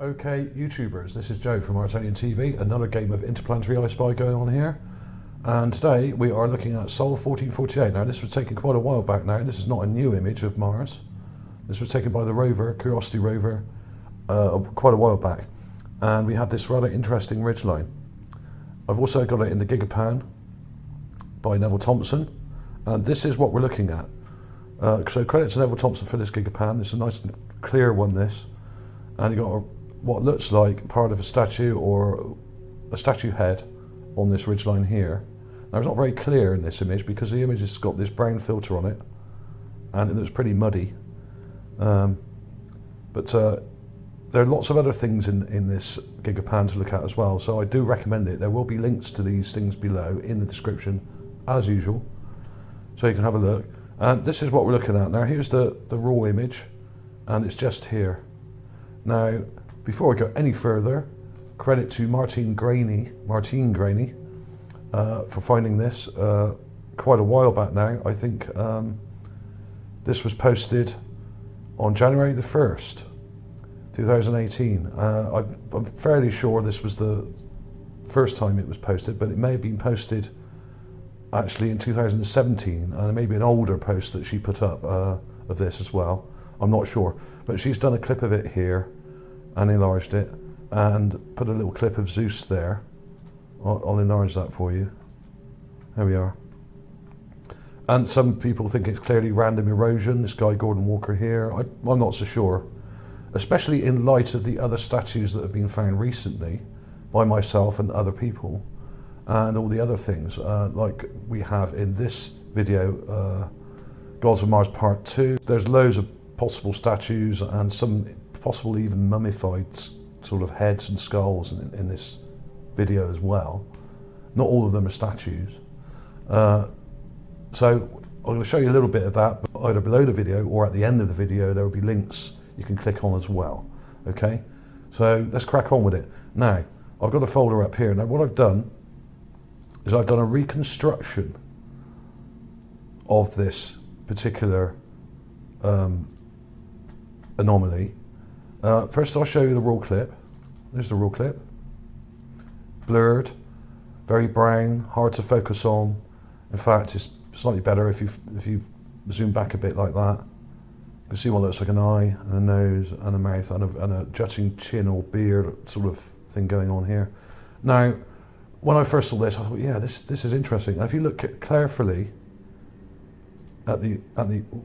Okay, YouTubers, this is Joe from ArtAlienTV, another game of Interplanetary I Spy going on here. And today we are looking at Sol 1448. Now this was taken quite a while back now. This is not a new image of Mars. This was taken by the rover, Curiosity rover, quite a while back. And we have this rather interesting ridgeline. I've also got it in the Gigapan by Neville Thompson. And this is what we're looking at. So credit to Neville Thompson for this Gigapan. It's a nice and clear one, this. And you got what looks like part of a statue or a statue head on this ridgeline here. Now it's not very clear in this image because the image has got this brown filter on it and it looks pretty muddy. But there are lots of other things in this Gigapan to look at as well, so I do recommend it. There will be links to these things below in the description as usual, so you can have a look. And this is what we're looking at. Now here's the raw image and it's just here. Now, before I go any further, credit to Martian Grainy for finding this quite a while back now. I think this was posted on January the 1st, 2018. I'm fairly sure this was the first time it was posted, but it may have been posted actually in 2017, and maybe an older post that she put up of this as well. I'm not sure, but she's done a clip of it here and enlarged it and put a little clip of Zeus there. I'll enlarge that for you. There we are. And some people think it's clearly random erosion, this guy Gordon Walker here. I'm not so sure, especially in light of the other statues that have been found recently by myself and other people, and all the other things like we have in this video, Gods of Mars Part 2. There's loads of possible statues and some possible even mummified sort of heads and skulls in this video as well. Not all of them are statues. So I'm going to show you a little bit of that, but either below the video or at the end of the video there will be links you can click on as well. Okay, so let's crack on with it. Now I've got a folder up here. Now what I've done is I've done a reconstruction of this particular anomaly. First I'll show you the raw clip. There's the raw clip. Blurred, very brown, hard to focus on. In fact, it's slightly better if you zoom back a bit like that. You can see what looks like an eye and a nose and a mouth and a jutting chin or beard sort of thing going on here. Now, when I first saw this, I thought, yeah, this is interesting. Now, if you look carefully at the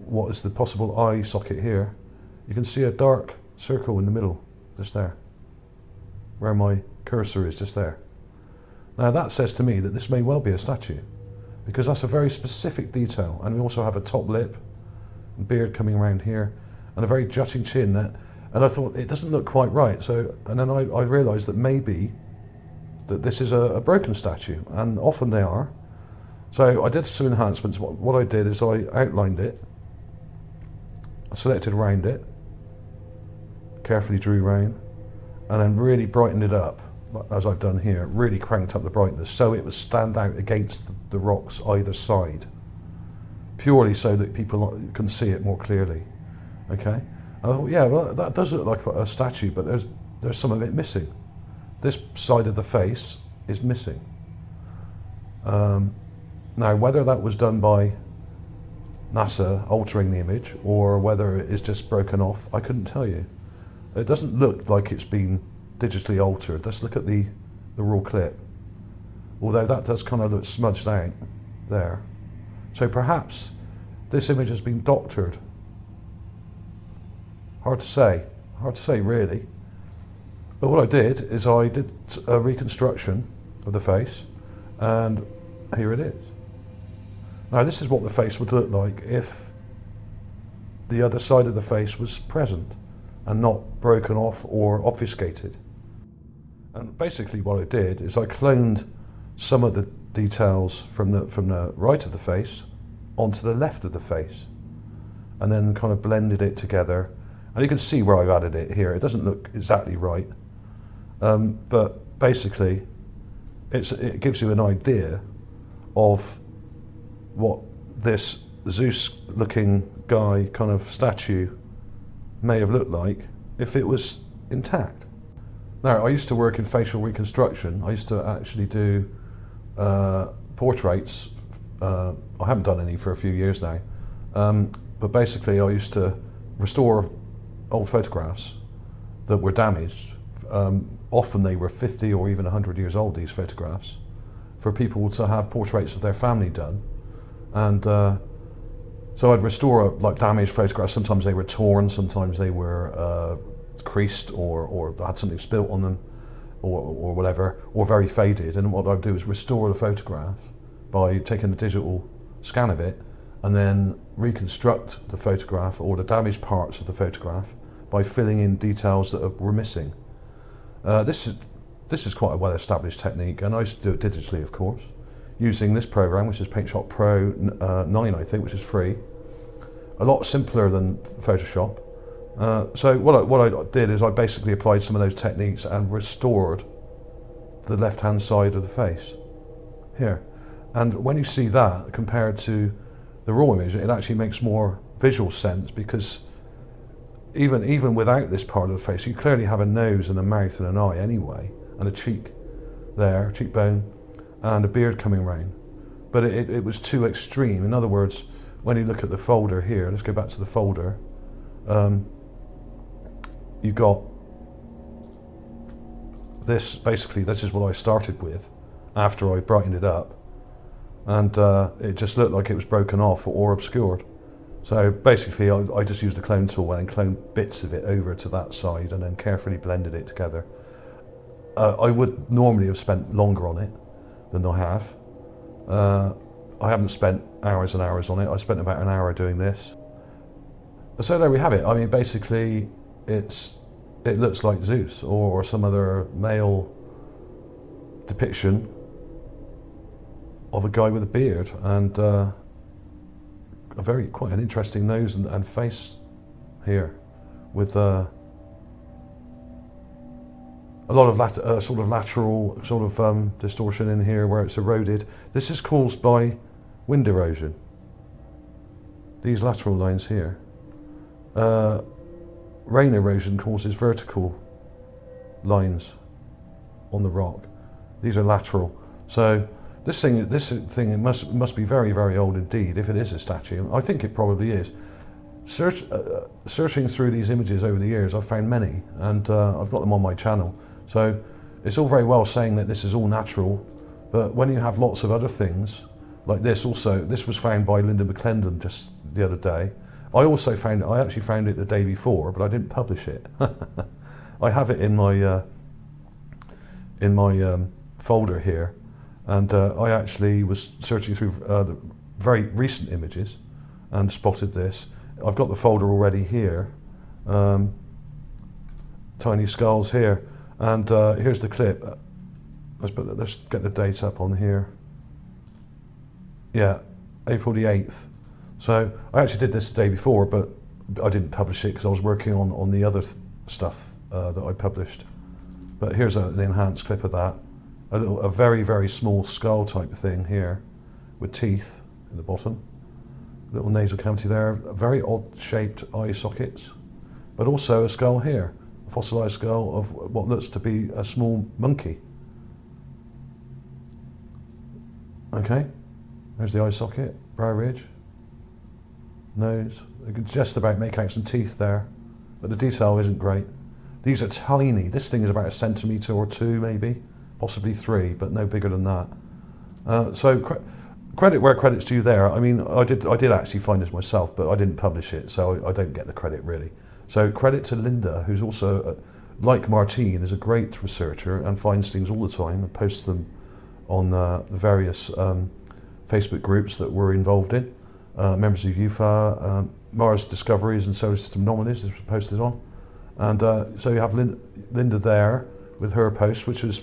what is the possible eye socket here, you can see a dark circle in the middle, just there, where my cursor is, just there. Now that says to me that this may well be a statue, because that's a very specific detail. And we also have a top lip and beard coming around here and a very jutting chin. And I thought it doesn't look quite right. So, and then I realized that maybe that this is a broken statue, and often they are. So I did some enhancements. What I did is I outlined it, I selected around it, carefully drew round, and then really brightened it up, as I've done here, really cranked up the brightness so it would stand out against the rocks either side, purely so that people can see it more clearly. Okay, I thought, yeah, well, that does look like a statue, but there's some of it missing. This side of the face is missing. Now, whether that was done by NASA altering the image or whether it is just broken off, I couldn't tell you. It doesn't look like it's been digitally altered. Let's look at the raw clip. Although that does kind of look smudged out there. So perhaps this image has been doctored. Hard to say really. But what I did is I did a reconstruction of the face, and here it is. Now this is what the face would look like if the other side of the face was present and not broken off or obfuscated. And basically what I did is I cloned some of the details from the right of the face onto the left of the face, and then kind of blended it together. And you can see where I've added it here. It doesn't look exactly right, but basically it gives you an idea of what this Zeus looking guy kind of statue may have looked like if it was intact. Now, I used to work in facial reconstruction. I used to actually do portraits. I haven't done any for a few years now. But basically, I used to restore old photographs that were damaged. Often they were 50 or even 100 years old, these photographs, for people to have portraits of their family done. And so I'd restore like damaged photographs. Sometimes they were torn, sometimes they were creased or had something spilt on them or whatever, or very faded. And what I'd do is restore the photograph by taking a digital scan of it and then reconstruct the photograph or the damaged parts of the photograph by filling in details that were missing. This is quite a well-established technique, and I used to do it digitally, of course, using this program, which is PaintShop Pro 9, I think, which is free. A lot simpler than Photoshop. So what I did is I basically applied some of those techniques and restored the left-hand side of the face here. And when you see that compared to the raw image, it actually makes more visual sense, because even without this part of the face, you clearly have a nose and a mouth and an eye anyway, and a cheek there, cheekbone, and a beard coming round. But it was too extreme. In other words, when you look at the folder here, let's go back to the folder, you got this. Basically, this is what I started with after I brightened it up, and it just looked like it was broken off or obscured. So basically I just used the clone tool and cloned bits of it over to that side and then carefully blended it together. I would normally have spent longer on it than I have. I haven't spent hours and hours on it. I spent about an hour doing this. So there we have it. I mean, basically it looks like Zeus or some other male depiction of a guy with a beard and quite an interesting nose and face here, with a lot of sort of lateral sort of distortion in here where it's eroded. This is caused by wind erosion. These lateral lines here. Rain erosion causes vertical lines on the rock. These are lateral. So this thing must be very, very old indeed, if it is a statue. I think it probably is. Searching through these images over the years, I've found many, and I've got them on my channel. So it's all very well saying that this is all natural, but when you have lots of other things, like this also, this was found by Linda McClendon just the other day. I actually found it the day before, but I didn't publish it. I have it in my folder here. And I actually was searching through the very recent images and spotted this. I've got the folder already here, tiny skulls here, and here's the clip. Let's get the date up on here. Yeah, April the 8th. So I actually did this the day before, but I didn't publish it because I was working on the other stuff that I published. But here's an enhanced clip of that. A very, very small skull type thing here with teeth in the bottom. Little nasal cavity there, very odd shaped eye sockets, but also a skull here, a fossilized skull of what looks to be a small monkey. Okay, there's the eye socket, brow ridge, nose. You can just about make out some teeth there, but the detail isn't great. These are tiny. This thing is about 1 centimetre or 2 maybe. Possibly 3, but no bigger than that. So credit where credit's due there. I mean, I did actually find this myself, but I didn't publish it, so I don't get the credit really. So credit to Linda, who's also, like Martian, is a great researcher and finds things all the time and posts them on the various Facebook groups that we're involved in. Members of UFA, Mars Discoveries and Solar System Anomalies, this was posted on. And so you have Linda there with her post, which was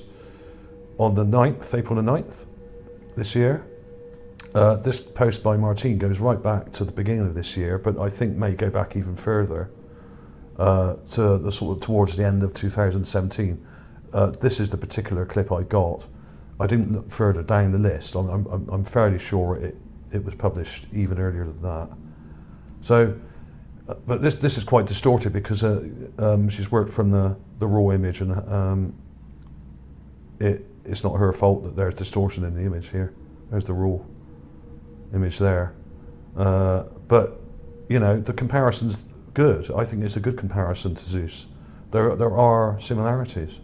on the 9th, April the 9th this year. This post by Martian goes right back to the beginning of this year, but I think may go back even further to the sort of towards the end of 2017. This is the particular clip I got. I didn't look further down the list. I'm fairly sure it was published even earlier than that. So, but this is quite distorted because she's worked from the the raw image, and it's not her fault that there's distortion in the image here. There's the raw image there. But, you know, the comparison's good. I think it's a good comparison to Zeus. There are similarities.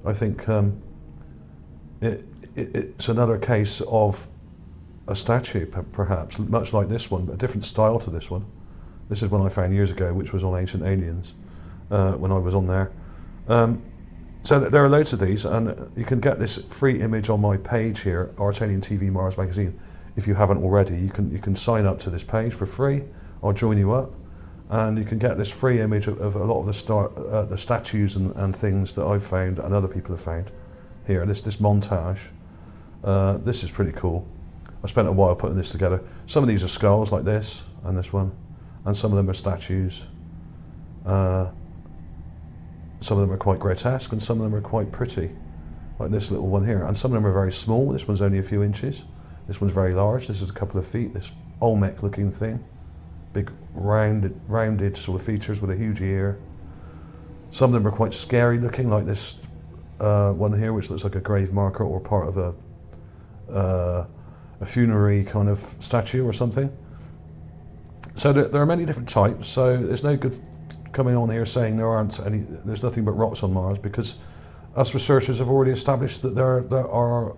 I think it's another case of a statue, perhaps, much like this one, but a different style to this one. This is one I found years ago, which was on Ancient Aliens, when I was on there. So there are loads of these, and you can get this free image on my page here, ArtAlienTV Mars Magazine. If you haven't already, you can sign up to this page for free. I'll join you up, and you can get this free image of a lot of the statues and things that I've found and other people have found. Here, this montage. This is pretty cool. I spent a while putting this together. Some of these are skulls, like this and this one, and some of them are statues. Some of them are quite grotesque, and some of them are quite pretty, like this little one here. And some of them are very small. This one's only a few inches. This one's very large. This is a couple of feet. This Olmec-looking thing, big rounded sort of features with a huge ear. Some of them are quite scary looking, like this one here, which looks like a grave marker or part of a funerary kind of statue or something. So there are many different types. So there's no good coming on here saying there's nothing but rocks on Mars, because us researchers have already established that there are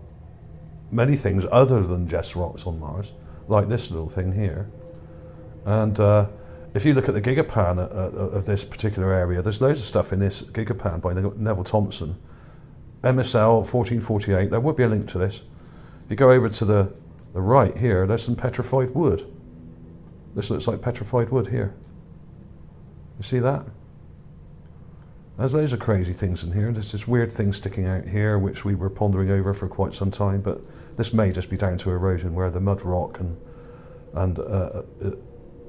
many things other than just rocks on Mars, like this little thing here. And if you look at the gigapan of this particular area, there's loads of stuff in this gigapan by Neville Thompson, MSL 1448. There would be a link to this. If you go over to the right here, there's some petrified wood. This looks like petrified wood here. You see that? There's loads of crazy things in here. There's this weird thing sticking out here, which we were pondering over for quite some time, but this may just be down to erosion, where the mud rock and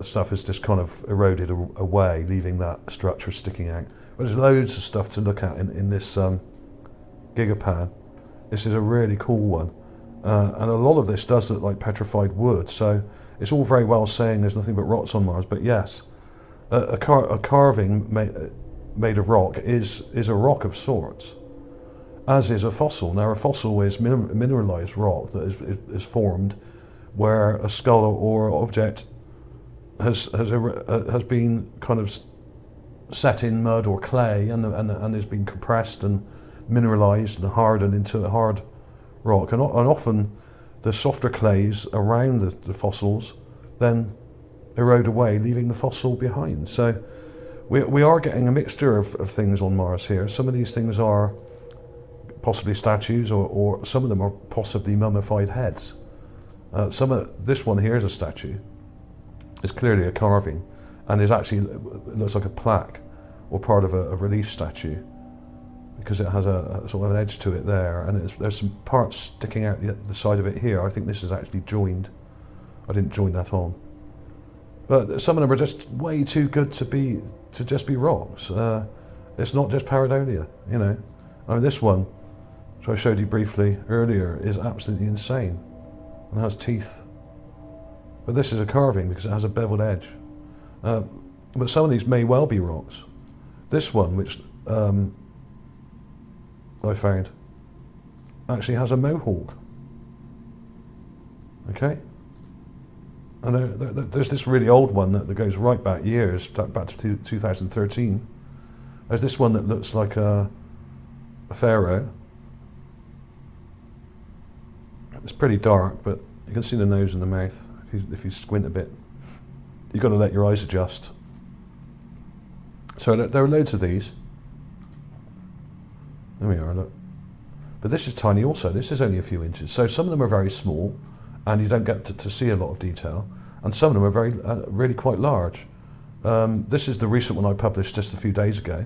stuff is just kind of eroded away, leaving that structure sticking out. But there's loads of stuff to look at in this gigapan. This is a really cool one. And a lot of this does look like petrified wood, so it's all very well saying there's nothing but rocks on Mars, but yes, a carving made of rock is a rock of sorts, as is a fossil. Now, a fossil is mineralized rock that is formed where a skull or object has been kind of set in mud or clay and has been compressed and mineralized and hardened into a hard rock. And often the softer clays around the fossils then erode away, leaving the fossil behind. So we are getting a mixture of things on Mars here. Some of these things are possibly statues, or some of them are possibly mummified heads. This one here is a statue. It's clearly a carving, and it looks like a plaque or part of a relief statue, because it has a sort of an edge to it there, and there's some parts sticking out the side of it here. I think this is actually joined. I didn't join that on. But some of them are just way too good to just be rocks. It's not just pareidolia, you know. I mean, this one, which I showed you briefly earlier, is absolutely insane and has teeth. But this is a carving because it has a beveled edge. But some of these may well be rocks. This one, which I found, actually has a mohawk. Okay? And there's this really old one that goes right back years, back to 2013. There's this one that looks like a pharaoh. It's pretty dark, but you can see the nose and the mouth if you squint a bit. You've got to let your eyes adjust. So there are loads of these. There we are, look. But this is tiny also. This is only a few inches. So some of them are very small, and you don't get to see a lot of detail. And some of them are really quite large. This is the recent one I published just a few days ago,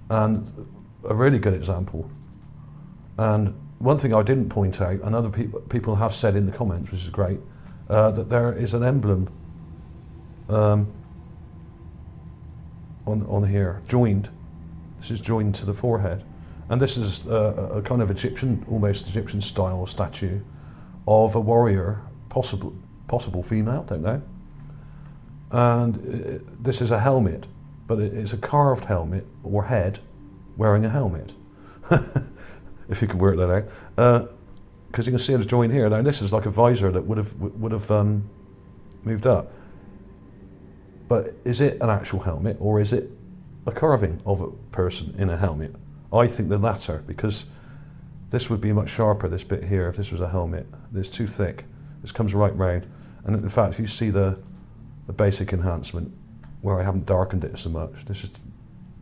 and a really good example. And one thing I didn't point out, and other people have said in the comments, which is great, that there is an emblem on here, joined. This is joined to the forehead. And this is a kind of almost Egyptian style statue of a warrior, possible female, don't know. And this is a helmet, but it's a carved helmet or head wearing a helmet, if you can work that out. Because you can see the joint here. Now this is like a visor that would have moved up. But is it an actual helmet, or is it a carving of a person in a helmet? I think the latter, because this would be much sharper, this bit here, if this was a helmet. It's too thick. This comes right round. And in fact, if you see the basic enhancement, where I haven't darkened it so much,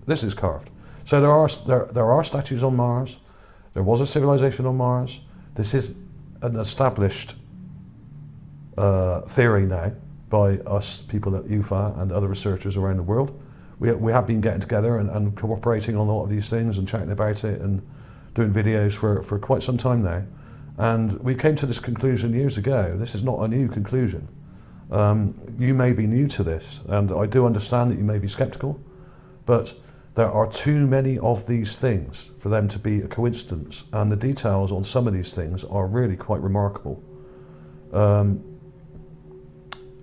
this is carved. So there are statues on Mars. There was a civilization on Mars. This is an established theory now by us people at UFA and other researchers around the world. We have been getting together and cooperating on a lot of these things and chatting about it and doing videos for quite some time now. And we came to this conclusion years ago. This is not a new conclusion. You may be new to this, and I do understand that you may be skeptical, but there are too many of these things for them to be a coincidence, and the details on some of these things are really quite remarkable. Some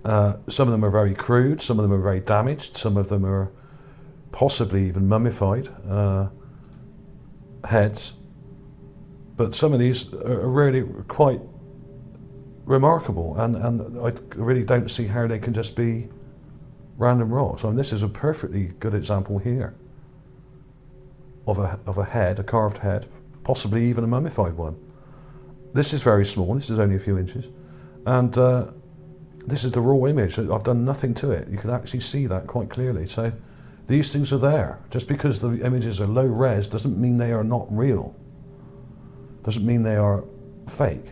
of them are very crude, some of them are very damaged, some of them are possibly even mummified heads, but some of these are really quite remarkable, and I really don't see how they can just be random rocks. I mean, this is a perfectly good example here of a head, a carved head, possibly even a mummified one. This is very small, this is only a few inches, and this is the raw image. I've done nothing to it. You can actually see that quite clearly. So these things are there. Just because the images are low res doesn't mean they are not real. Doesn't mean they are fake.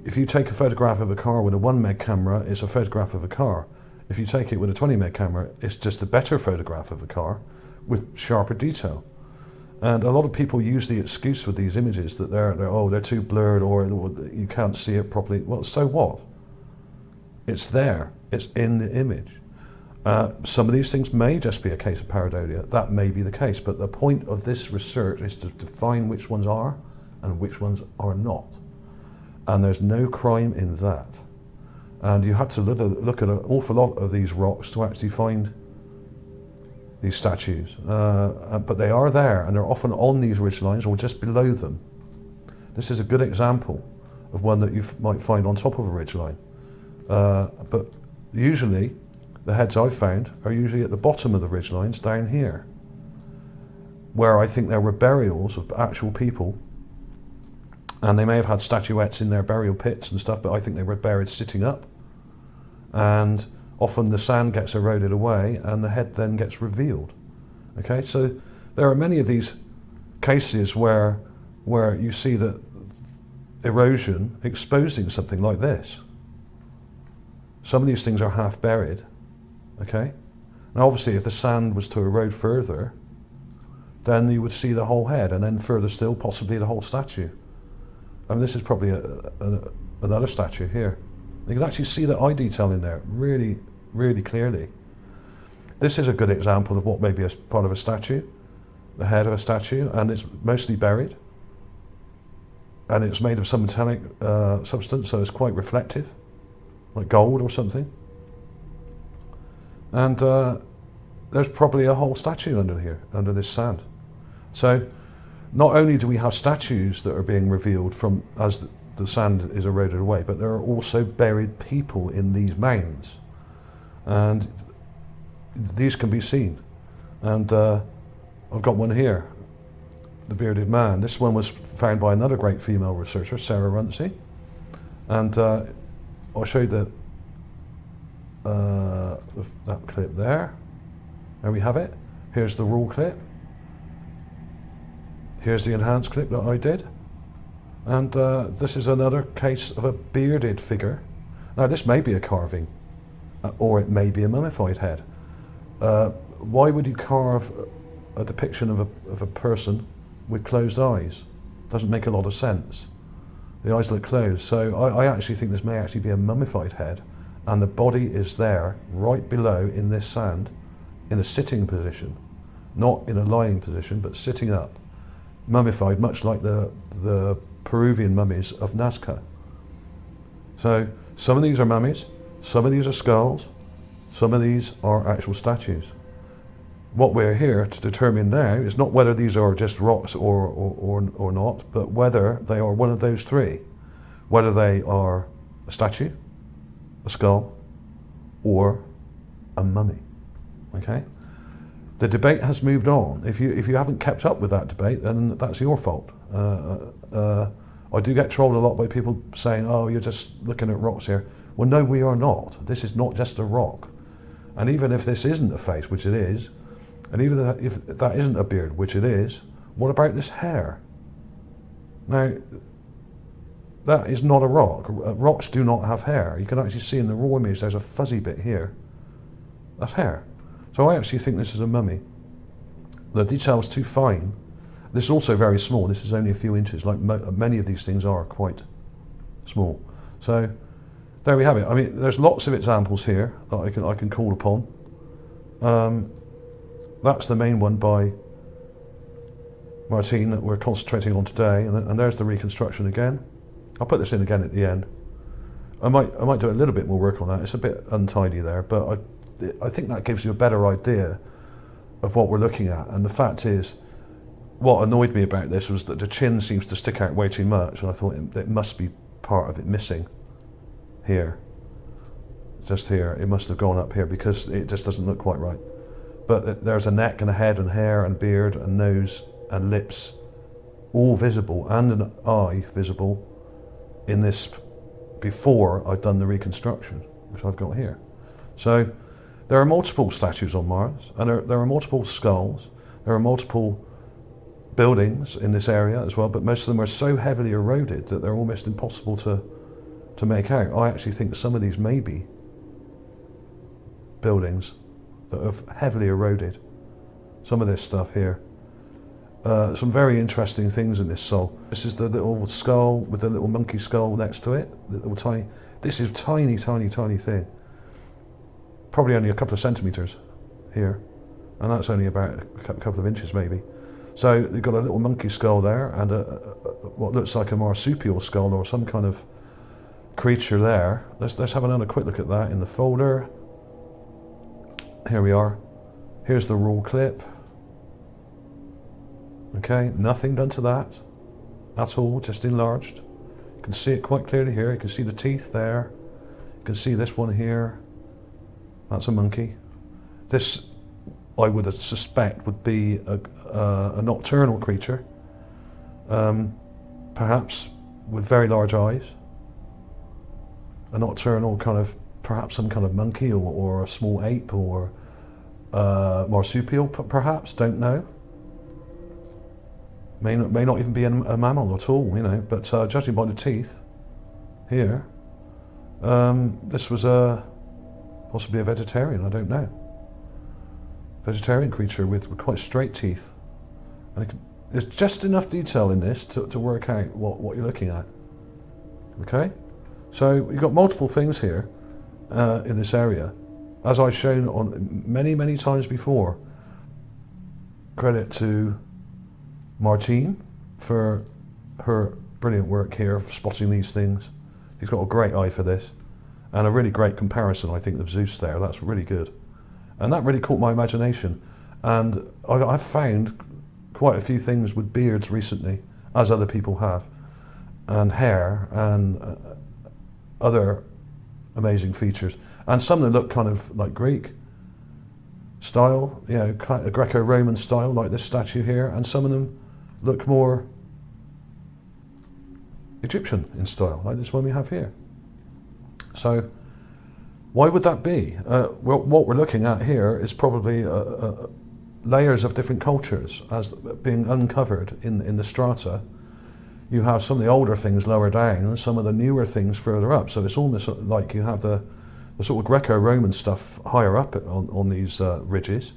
If you take a photograph of a car with a 1 meg camera, it's a photograph of a car. If you take it with a 20 meg camera, it's just a better photograph of a car with sharper detail. And a lot of people use the excuse with these images that they're too blurred, or you can't see it properly. Well, so what? It's there. It's in the image. Some of these things may just be a case of pareidolia. That may be the case, but the point of this research is to define which ones are and which ones are not. And there's no crime in that. And you have to look at an awful lot of these rocks to actually find these statues. But they are there, and they're often on these ridgelines or just below them. This is a good example of one that you might find on top of a ridgeline. But usually, the heads I've found are usually at the bottom of the ridgelines down here, where I think there were burials of actual people, and they may have had statuettes in their burial pits and stuff, but I think they were buried sitting up, and often the sand gets eroded away and the head then gets revealed. Okay, so there are many of these cases where you see that erosion exposing something like this. Some of these things are half buried, okay? Now obviously if the sand was to erode further, then you would see the whole head, and then further still possibly the whole statue. I mean, this is probably another statue here. You can actually see the eye detail in there really, really clearly. This is a good example of what may be a part of a statue, the head of a statue, and it's mostly buried. And it's made of some metallic substance, so it's quite reflective, like gold or something. And there's probably a whole statue under here, under this sand. So not only do we have statues that are being revealed from as the sand is eroded away, but there are also buried people in these mounds. And these can be seen. And I've got one here, the bearded man. This one was found by another great female researcher, Sarah Runcie. And I'll show you that clip there. There we have it. Here's the raw clip. Here's the enhanced clip that I did. And this is another case of a bearded figure. Now this may be a carving, or it may be a mummified head. Why would you carve a depiction of a person with closed eyes? Doesn't make a lot of sense. The eyes look closed. So I actually think this may actually be a mummified head, and the body is there right below in this sand in a sitting position, not in a lying position, but sitting up, mummified, much like the Peruvian mummies of Nazca. So some of these are mummies, some of these are skulls, some of these are actual statues. what we're here to determine now is not whether these are just rocks or not, but whether they are one of those three. Whether they are a statue, a skull, or a mummy. Okay? The debate has moved on. If you haven't kept up with that debate, then that's your fault. I do get trolled a lot by people saying, oh, you're just looking at rocks here. Well, no, we are not. This is not just a rock. And even if this isn't a face, which it is, and even if that isn't a beard, which it is, what about this hair? Now, that is not a rock. Rocks do not have hair. You can actually see in the raw image there's a fuzzy bit here. That's hair. So I actually think this is a mummy. The detail's too fine. This is also very small. This is only a few inches. Like many of these things are quite small. So there we have it. I mean, there's lots of examples here that I can call upon. That's the main one by Martian that we're concentrating on today, and there's the reconstruction again. I'll put this in again at the end. I might do a little bit more work on that. It's a bit untidy there, but I think that gives you a better idea of what we're looking at. And the fact is, what annoyed me about this was that the chin seems to stick out way too much, and I thought it must be part of it missing here. Just here, it must have gone up here because it just doesn't look quite right. But there's a neck and a head and hair and beard and nose and lips all visible, and an eye visible in this before I've done the reconstruction, which I've got here. So there are multiple statues on Mars, and there are multiple skulls, there are multiple buildings in this area as well, but most of them are so heavily eroded that they're almost impossible to make out. I actually think some of these may be buildings that have heavily eroded. Some of this stuff here. Some very interesting things in this soul. This is the little skull with the little monkey skull next to it. The little tiny. This is a tiny, tiny, tiny thing. Probably only a couple of centimeters here, and that's only about a couple of inches maybe. So you've got a little monkey skull there, and what looks like a marsupial skull or some kind of creature there. Let's have another quick look at that in the folder. Here we are. Here's the raw clip. Okay, nothing done to that at all, just enlarged. You can see it quite clearly here. You can see the teeth there. You can see this one here. That's a monkey. This, I would suspect, would be a nocturnal creature, perhaps with very large eyes. A nocturnal kind of, perhaps some kind of monkey or a small ape or marsupial, perhaps, don't know. May not even be a mammal at all, you know, but judging by the teeth here, this was possibly a vegetarian, I don't know. Vegetarian creature with quite straight teeth. And there's just enough detail in this to work out what you're looking at. Okay? So you've got multiple things here in this area, as I've shown on many, many times before. Credit to Martian for her brilliant work here of spotting these things. He's got a great eye for this, and a really great comparison, I think, of Zeus there. That's really good. And that really caught my imagination. And I've found quite a few things with beards recently, as other people have, and hair, and other amazing features. And some of them look kind of like Greek style, you know, kind of Greco-Roman style, like this statue here, and some of them look more Egyptian in style, like this one we have here. So why would that be? Well, what we're looking at here is probably layers of different cultures as being uncovered in the strata. You have some of the older things lower down and some of the newer things further up. So it's almost like you have the sort of Greco-Roman stuff higher up on these ridges,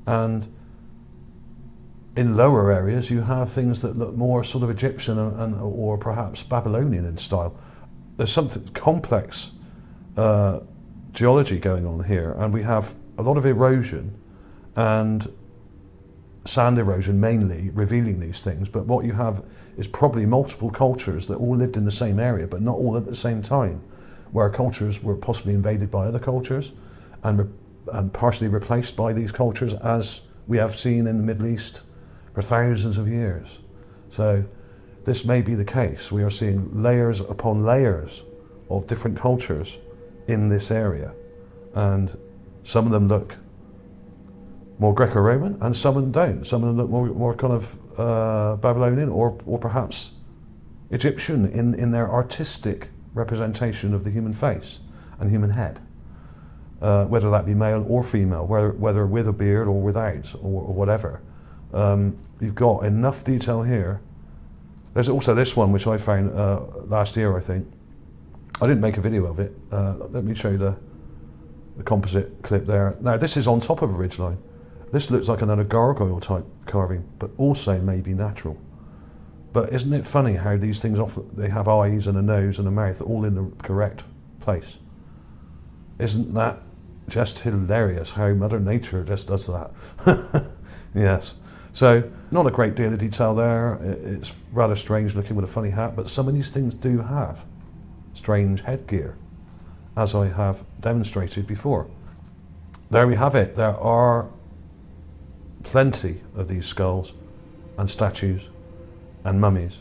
and in lower areas you have things that look more sort of Egyptian or perhaps Babylonian in style. There's something complex geology going on here, and we have a lot of erosion and sand erosion mainly revealing these things, but what you have is probably multiple cultures that all lived in the same area but not all at the same time, where cultures were possibly invaded by other cultures and and partially replaced by these cultures, as we have seen in the Middle East for thousands of years. So this may be the case. We are seeing layers upon layers of different cultures in this area, and some of them look more Greco-Roman and some of them don't. Some of them look more kind of Babylonian or perhaps Egyptian in their artistic representation of the human face and human head, whether that be male or female, whether with a beard or without or whatever. You've got enough detail here. There's also this one which I found last year, I think. I didn't make a video of it. Let me show you the composite clip there. Now this is on top of a ridgeline. This looks like another gargoyle type carving, but also maybe natural. But isn't it funny how these things often, they have eyes and a nose and a mouth all in the correct place? Isn't that just hilarious how Mother Nature just does that? Yes. So not a great deal of detail there. It's rather strange looking with a funny hat, but some of these things do have strange headgear, as I have demonstrated before. There we have it. There are plenty of these skulls and statues and mummies.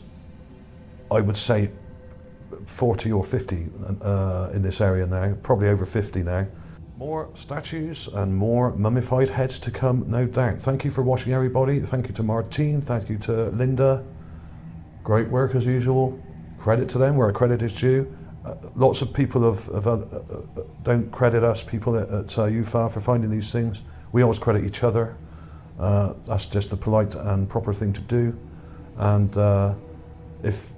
I would say 40 or 50 in this area now, probably over 50 now. More statues and more mummified heads to come, no doubt. Thank you for watching, everybody. Thank you to Martian, thank you to Linda. Great work as usual. Credit to them where credit is due. Lots of people don't credit us, people at UFA, for finding these things. We always credit each other. That's just the polite and proper thing to do. And if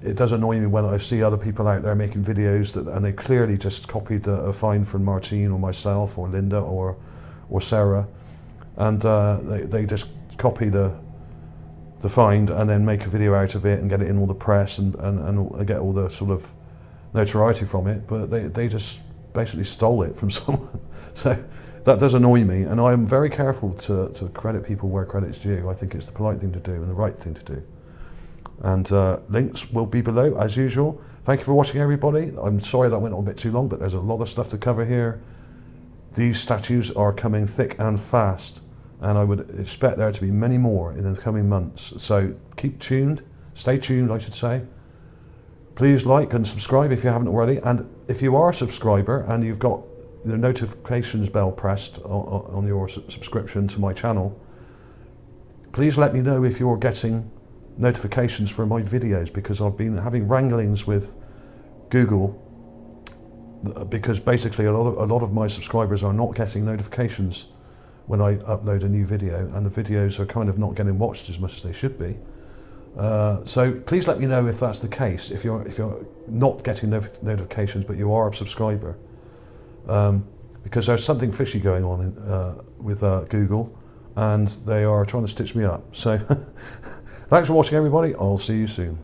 it does annoy me when I see other people out there making videos and they clearly just copied a find from Martine or myself or Linda or Sarah, and they just copy the find and then make a video out of it and get it in all the press and get all the sort of notoriety from it, but they just basically stole it from someone. So that does annoy me, and I am very careful to credit people where credit's due. I think it's the polite thing to do and the right thing to do. And links will be below as usual. Thank you for watching, everybody. I'm sorry that went on a bit too long, but there's a lot of stuff to cover here. These statues are coming thick and fast, and I would expect there to be many more in the coming months. So keep tuned, stay tuned, I should say. Please like and subscribe if you haven't already, and if you are a subscriber and you've got the notifications bell pressed on your subscription to my channel, please let me know if you're getting notifications for my videos, because I've been having wranglings with Google, because basically a lot of my subscribers are not getting notifications when I upload a new video, and the videos are kind of not getting watched as much as they should be. So please let me know if that's the case, if you're not getting notifications but you are a subscriber, because there's something fishy going on with Google, and they are trying to stitch me up. So thanks for watching, everybody. I'll see you soon.